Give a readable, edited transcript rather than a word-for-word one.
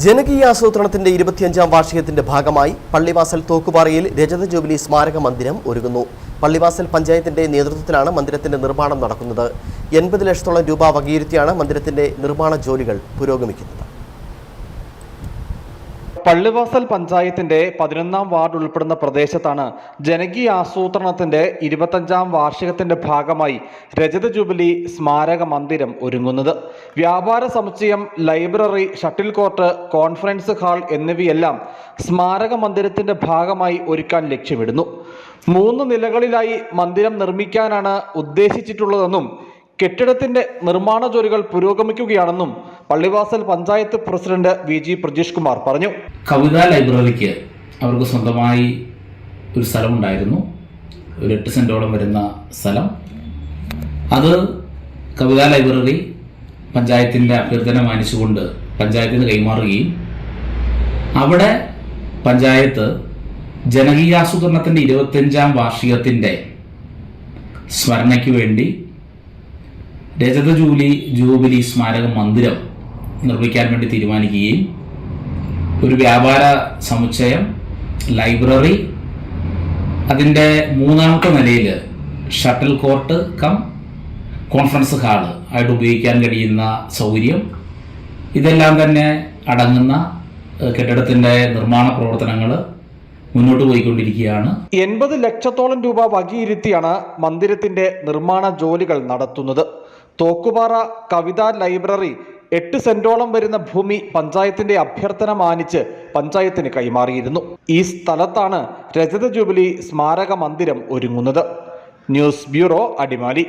ജനകീയ ആസൂത്രണത്തിന്റെ 25ാം വാർഷികത്തിന്റെ ഭാഗമായി പള്ളിവാസൽ തോക്കുപാറയിൽ രജത ജൂബിലി സ്മാരക മന്ദിരം ഒരുങ്ങുന്നു. പള്ളിവാസൽ പഞ്ചായത്തിന്റെ നേതൃത്വത്തിലാണ് മന്ദിരത്തിന്റെ നിർമ്മാണം നടക്കുന്നത്. 80 ലക്ഷത്തോളം രൂപ വകയിരുത്തിയാണ് മന്ദിരത്തിന്റെ നിർമ്മാണ ജോലികൾ പുരോഗമിക്കുന്നത്. പള്ളിവാസൽ പഞ്ചായത്തിന്റെ 11ാം വാർഡ് ഉൾപ്പെടുന്ന പ്രദേശത്താണ് ജനകീയ ആസൂത്രണത്തിന്റെ 25ാം വാർഷികത്തിന്റെ ഭാഗമായി രജത ജൂബിലി സ്മാരക മന്ദിരം ഒരുങ്ങുന്നത്. വ്യാപാര സമുച്ചയം, library, shuttle court, conference hall എന്നിവയെല്ലാം സ്മാരക മന്ദിരത്തിന്റെ ഭാഗമായി ഒരുക്കാൻ ലക്ഷ്യമിടുന്നു. 3 നിലകളിലായി മന്ദിരം നിർമ്മിക്കാനാണ് ഉദ്ദേശിച്ചിട്ടുള്ളതെന്നും കെട്ടിടത്തിന്റെ നിർമ്മാണ ജോലികൾ പുരോഗമിക്കുകയാണെന്നും പള്ളിവാസൽ പഞ്ചായത്ത് പ്രസിഡന്റ് VG പ്രജീഷ് കുമാർ പറഞ്ഞു. കവിതാ ലൈബ്രറിക്ക് അവർക്ക് സ്വന്തമായി ഒരു സ്ഥലമുണ്ടായിരുന്നു. ഒരു 8 സെന്റോളം വരുന്ന സ്ഥലം. അത് കവിതാ ലൈബ്രറി പഞ്ചായത്തിൻ്റെ അഭ്യർത്ഥന മാനിച്ചുകൊണ്ട് പഞ്ചായത്തിന് കൈമാറുകയും അവിടെ പഞ്ചായത്ത് ജനകീയാസൂത്രണത്തിൻ്റെ 25ാം വാർഷികത്തിൻ്റെ സ്മരണയ്ക്ക് വേണ്ടി രജത ജൂബിലി സ്മാരക മന്ദിരം നിർമ്മിക്കാൻ വേണ്ടി തീരുമാനിക്കുകയും ഒരു വ്യാപാര സമുച്ചയം, ലൈബ്രറി, അതിൻ്റെ 3ാമത്തെ നിലയിൽ ഷട്ടിൽ കോർട്ട് കോൺഫറൻസ് ഹാള് ആയിട്ട് ഉപയോഗിക്കാൻ കഴിയുന്ന സൗകര്യം, ഇതെല്ലാം തന്നെ അടങ്ങുന്ന കെട്ടിടത്തിൻ്റെ നിർമ്മാണ പ്രവർത്തനങ്ങൾ മുന്നോട്ട് പോയിക്കൊണ്ടിരിക്കുകയാണ്. 80 ലക്ഷത്തോളം രൂപ വകയിരുത്തിയാണ് മന്ദിരത്തിന്റെ നിർമ്മാണ ജോലികൾ നടത്തുന്നത്. തോക്കുപാറ കവിതാ ലൈബ്രറി 8 സെന്റോളം വരുന്ന ഭൂമി പഞ്ചായത്തിന്റെ അഭ്യർത്ഥന മാനിച്ച് പഞ്ചായത്തിന് കൈമാറിയിരുന്നു. ഈ സ്ഥലത്താണ് രജത ജൂബിലി സ്മാരക മന്ദിരം ഒരുങ്ങുന്നത്. News bureau, Adimali.